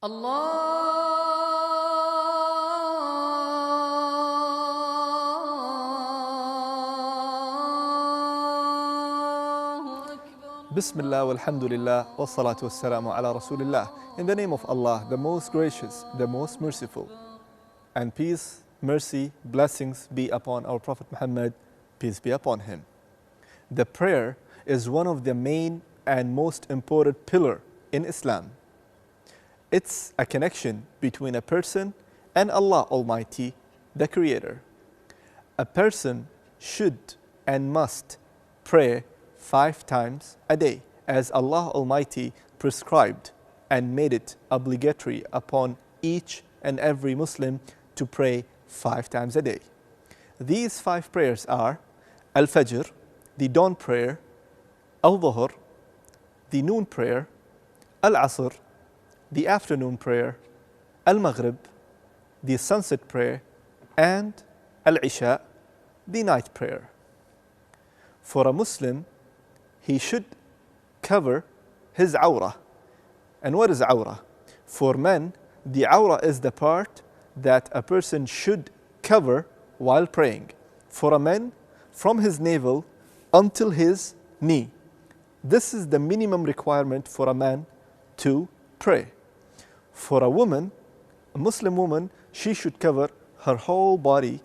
الله أكبر. Bismillah, walhamdulillah, wassalatu wassalamu ala rasulillah. In the name of Allah, the most gracious, the most merciful. And peace, mercy, blessings be upon our Prophet Muhammad, peace be upon him. The prayer is one of the main and most important pillar in Islam. It's a connection between a person and Allah Almighty, the Creator. A person should and must pray 5 times a day, as Allah Almighty prescribed and made it obligatory upon each and every Muslim to pray 5 times a day. These 5 prayers are Al-Fajr, the dawn prayer, Al-Dhuhr, the noon prayer, Al-Asr, the afternoon prayer, Al-Maghrib, the sunset prayer, and Al-Ishaa, the night prayer. For a Muslim, he should cover his awrah. And what is awrah? For men, the awrah is the part that a person should cover while praying. For a man, from his navel until his knee. This is the minimum requirement for a man to pray. For a woman, a Muslim woman, she should cover her whole body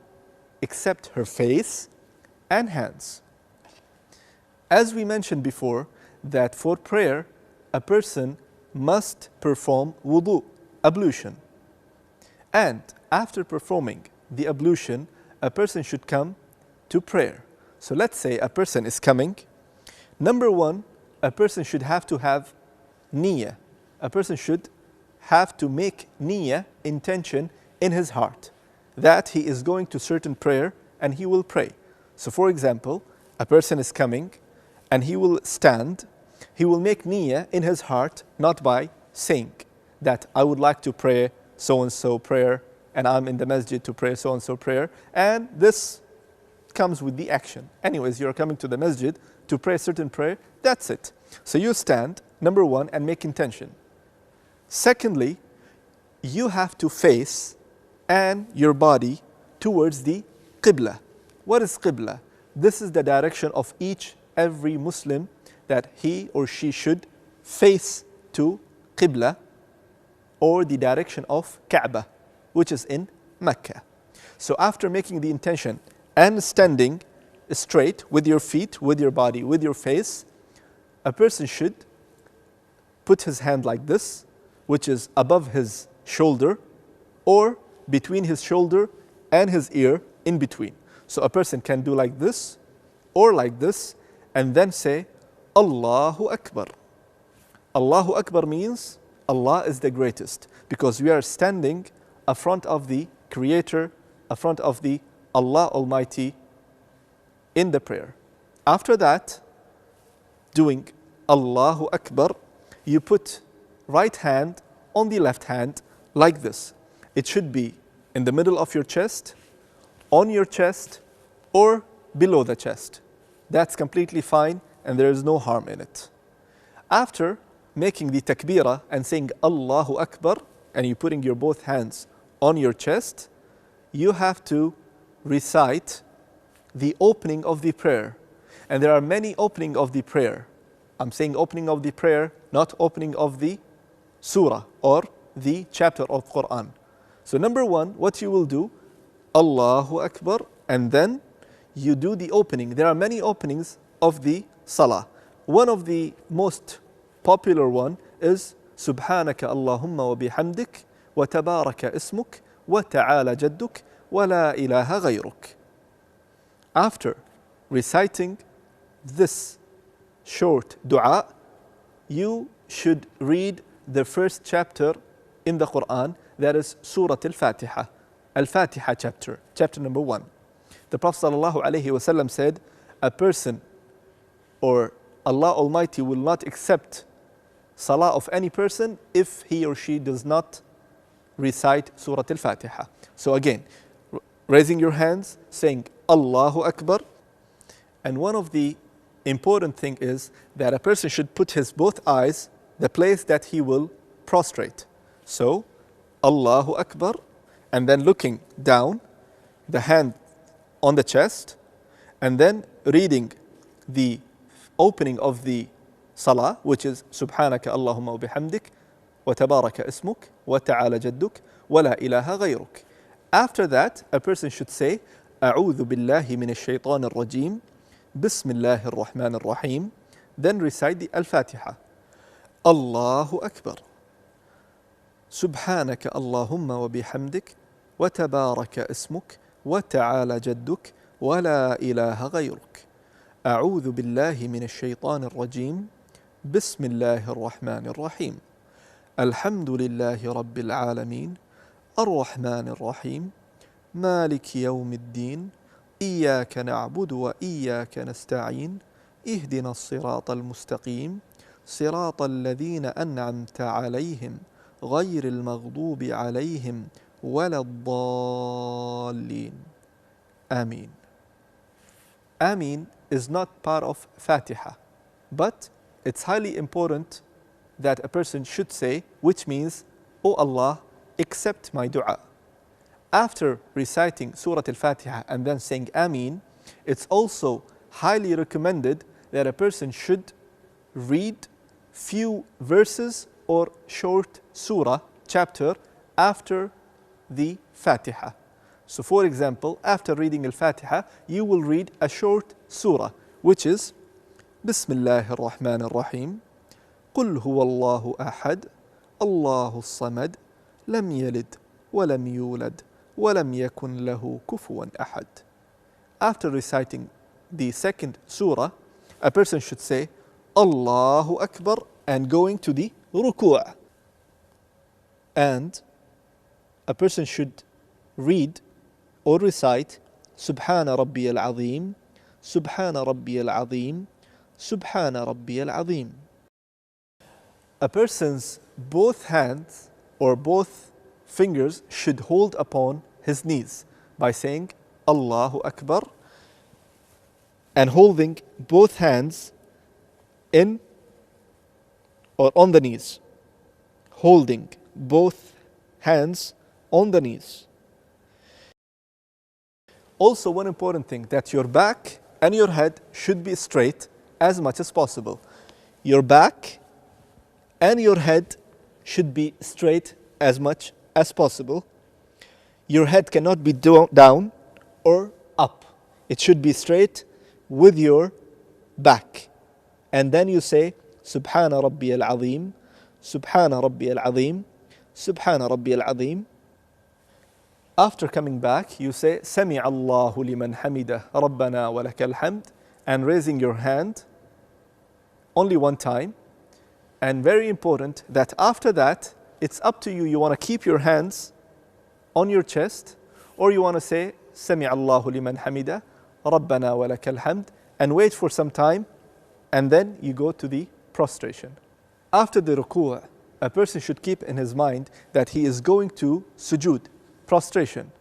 except her face and hands. As we mentioned before, that for prayer, a person must perform wudu, ablution. And after performing the ablution, a person should come to prayer. So let's say a person is coming. Number 1, a person should have to have niyyah. A person should have to make niyyah, intention, in his heart that he is going to certain prayer and he will pray. So for example, a person is coming and he will stand, he will make niyyah in his heart, not by saying that I would like to pray so-and-so prayer and I'm in the masjid to pray so-and-so prayer, and this comes with the action. Anyways, you're coming to the masjid to pray a certain prayer, that's it. So you stand, number 1, and make intention. Secondly, you have to face and your body towards the Qibla. What is Qibla? This is the direction of every Muslim that he or she should face to Qibla, or the direction of Kaaba, which is in Mecca. So after making the intention and standing straight with your feet, with your body, with your face, a person should put his hand like this, which is above his shoulder or between his shoulder and his ear, in between. So a person can do like this or like this and then say Allahu Akbar. Allahu Akbar means Allah is the greatest, because we are standing in front of the Creator, in front of the Allah Almighty in the prayer. After that, doing Allahu Akbar, you put right hand on the left hand like this. It should be in the middle of your chest, on your chest, or below the chest. That's completely fine and there is no harm in it. After making the takbirah and saying Allahu Akbar, and you putting your both hands on your chest, you have to recite the opening of the prayer. And there are many opening of the prayer. I'm saying opening of the prayer, not opening of the surah or the chapter of Quran. So number 1, what you will do, Allahu Akbar, and then you do the opening. There are many openings of the salah. One of the most popular one is Subhanaka Allahumma wa bihamdik wa tabaraka ismuk wa ta'ala jadduk wa la ilaha ghayruk. After reciting this short dua, you should read the first chapter in the Quran, that is Surah Al-Fatiha. Al-Fatiha chapter number 1. The Prophet ﷺ said, a person or Allah Almighty will not accept salah of any person if he or she does not recite Surah Al-Fatiha. So again, raising your hands, saying Allahu Akbar. And one of the important thing is that a person should put his both eyes the place that he will prostrate. So, Allahu Akbar, and then looking down, the hand on the chest, and then reading the opening of the salah, which is Subhanaka Allahumma wa bihamdik, wa tabaraka ismuk, wa ta'ala jadduk, wa la ilaha ghayruk. After that, a person should say, أعوذ بالله من الشيطان الرجيم, بسم الله الرحمن الرحيم, then recite the Al-Fatiha. Allahu Akbar. سبحانك اللهم وبحمدك وتبارك اسمك وتعالى جدك ولا إله غيرك أعوذ بالله من الشيطان الرجيم بسم الله الرحمن الرحيم الحمد لله رب العالمين الرحمن الرحيم مالك يوم الدين إياك نعبد وإياك نستعين اهدنا الصراط المستقيم صراط الذين أنعمت عليهم غير المغضوب عليهم ولا الضالين. Ameen. Ameen is not part of Fatiha, but it's highly important that a person should say, which means, O Allah, accept my dua. After reciting Surah Al-Fatiha and then saying Ameen, it's also highly recommended that a person should read few verses or short surah, chapter, after the Fatiha. So for example, after reading Al-Fatiha, you will read a short surah, which is Bismillah ar-Rahman ar-Rahim, قل هو الله أحد الله الصمد لم يلد ولم يولد ولم يكن له كفوا أحد. After reciting the second surah, a person should say Allahu Akbar and going to the ruku'. And a person should read or recite Subhana Rabbi al-Azim, Subhana Rabbi al-Azim, Subhana Rabbi al-Azim. A person's both hands or both fingers should hold upon his knees by saying Allahu Akbar and holding both hands in or on the knees. Holding both hands on the knees. Also, one important thing, that your back and your head should be straight as much as possible. Your back and your head should be straight as much as possible. Your head cannot be down or up. It should be straight with your back. And then you say Subhana Rabbi al-Azim, Subhana Rabbi al-Azim, Subhana Rabbi al-Azim. After coming back, you say Sami Allahu liman hamidah Rabbana wa lakal hamd, and raising your hand only one time. And very important that after that, it's up to you. You want to keep your hands on your chest, or you want to say Sami Allahu liman hamidah Rabbana wa lakal hamd, and wait for some time, and then you go to the prostration. After the ruku', a person should keep in his mind that he is going to sujood, prostration.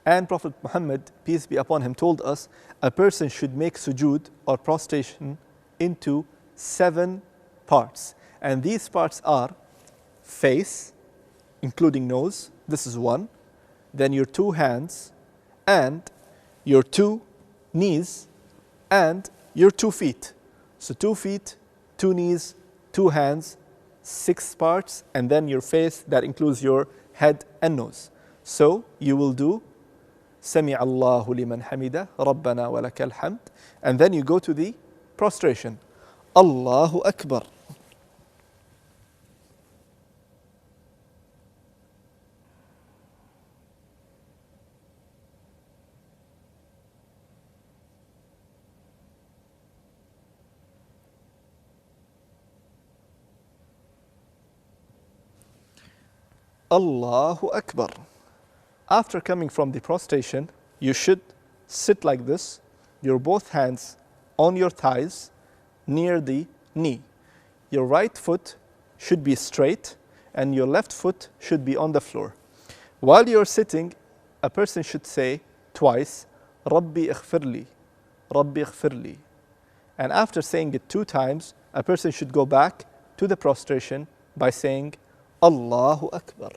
And Prophet Muhammad, peace be upon him, told us a person should make sujood or prostration into 7 parts. And these parts are face, including nose, this is 1, then your 2 hands, and your 2 knees, and your 2 feet. So 2 feet, 2 knees, 2 hands, 6 parts, and then your face, that includes your head and nose. So you will do Sami Allahu liman hamida Rabbana wa lakal hamd, and then you go to the prostration. Allahu Akbar. Allahu Akbar. After coming from the prostration, you should sit like this, your both hands on your thighs near the knee. Your right foot should be straight and your left foot should be on the floor. While you're sitting, a person should say twice, Rabbi ighfirli, Rabbi ighfirli. And after saying it 2 times, a person should go back to the prostration by saying Allahu Akbar.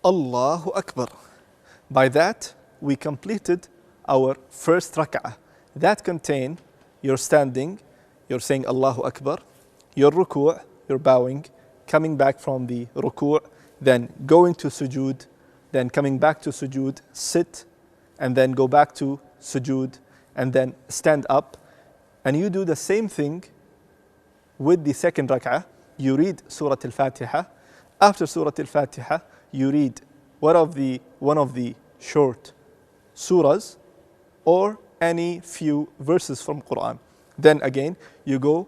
Allahu Akbar. By that, we completed our first rak'ah. That contained your standing, you're saying Allahu Akbar, your ruku', you're bowing, coming back from the ruku', then going to sujood, then coming back to sujood, sit, and then go back to sujood, and then stand up. And you do the same thing with the second rak'ah. You read Surah Al-Fatiha. After Surah Al-Fatiha, you read one of the short surahs or any few verses from Quran. Then again, you go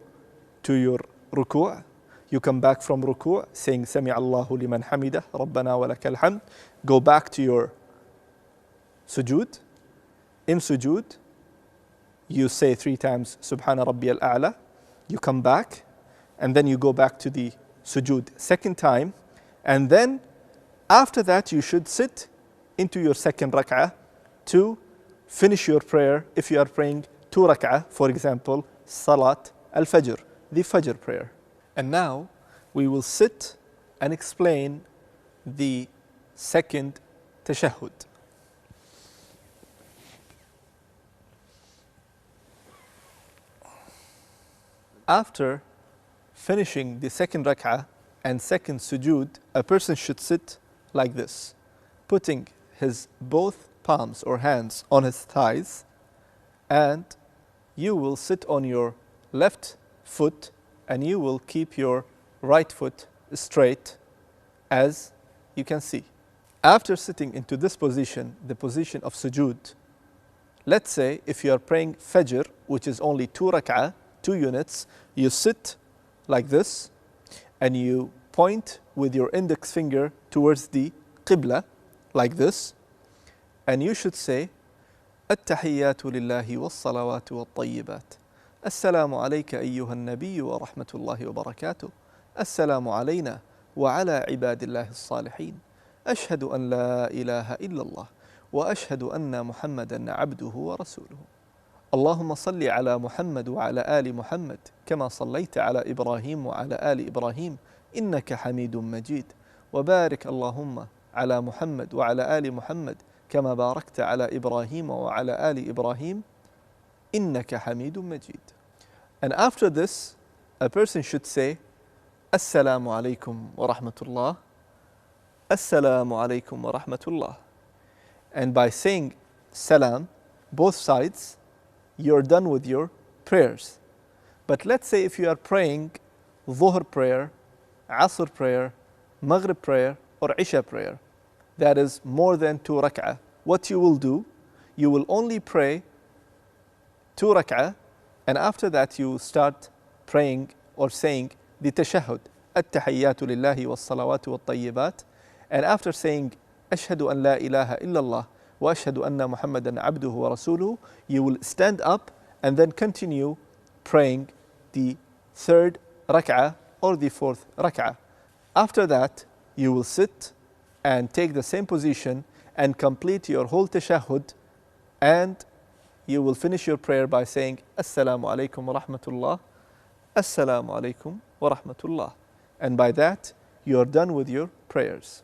to your ruku'. You come back from ruku' saying Sami Allahu liman hamidah, Rabbana wa lakal hamd. Go back to your sujood. In sujood, you say 3 times Subhana Rabbi al-A'la. You come back and then you go back to the sujood second time. And then after that, you should sit into your second rak'ah to finish your prayer. If you are praying 2 rak'ah, for example, Salat al-Fajr, the Fajr prayer. And now we will sit and explain the second tashahhud. After finishing the second rak'ah and second sujood, a person should sit like this, putting his both palms or hands on his thighs, and you will sit on your left foot and you will keep your right foot straight, as you can see. After sitting into this position, the position of sujood, let's say if you are praying Fajr, which is only 2 rak'ah, 2 units, you sit like this and you point with your index finger towards the Qibla, like this, and you should say التحيات لله والصلوات والطيبات السلام عليك أيها النبي ورحمة الله وبركاته السلام علينا وعلى عباد الله الصالحين أشهد أن لا إله إلا الله وأشهد أن محمدا عبده ورسوله اللهم صل على محمد وعلى آل محمد كما صليت على إبراهيم وعلى آل إبراهيم إنك حميد مجيد وبارك اللهم على محمد وعلى آل محمد كما باركت على إبراهيم وعلى آل إبراهيم إنك حميد مجيد. And after this, a person should say السلام عليكم ورحمة الله السلام عليكم ورحمة الله. And by saying salam, both sides, you're done with your prayers. But let's say if you are praying Zhuhr prayer, Asr prayer, Maghrib prayer, or Ishaa prayer, that is more than 2 rak'ah, what you will do, you will only pray 2 rak'ah, and after that you start praying or saying the tashahhud, التحيات لله والصلوات والطيبات, and after saying أشهد أن لا إله إلا الله وأشهد أن محمدا عبده ورسوله, you will stand up and then continue praying the 3rd rak'ah or the 4th rak'ah. After that, you will sit and take the same position and complete your whole tashahhud, and you will finish your prayer by saying Assalamu alaikum wa rahmatullah, Assalamu alaikum wa rahmatullah. And by that, you are done with your prayers.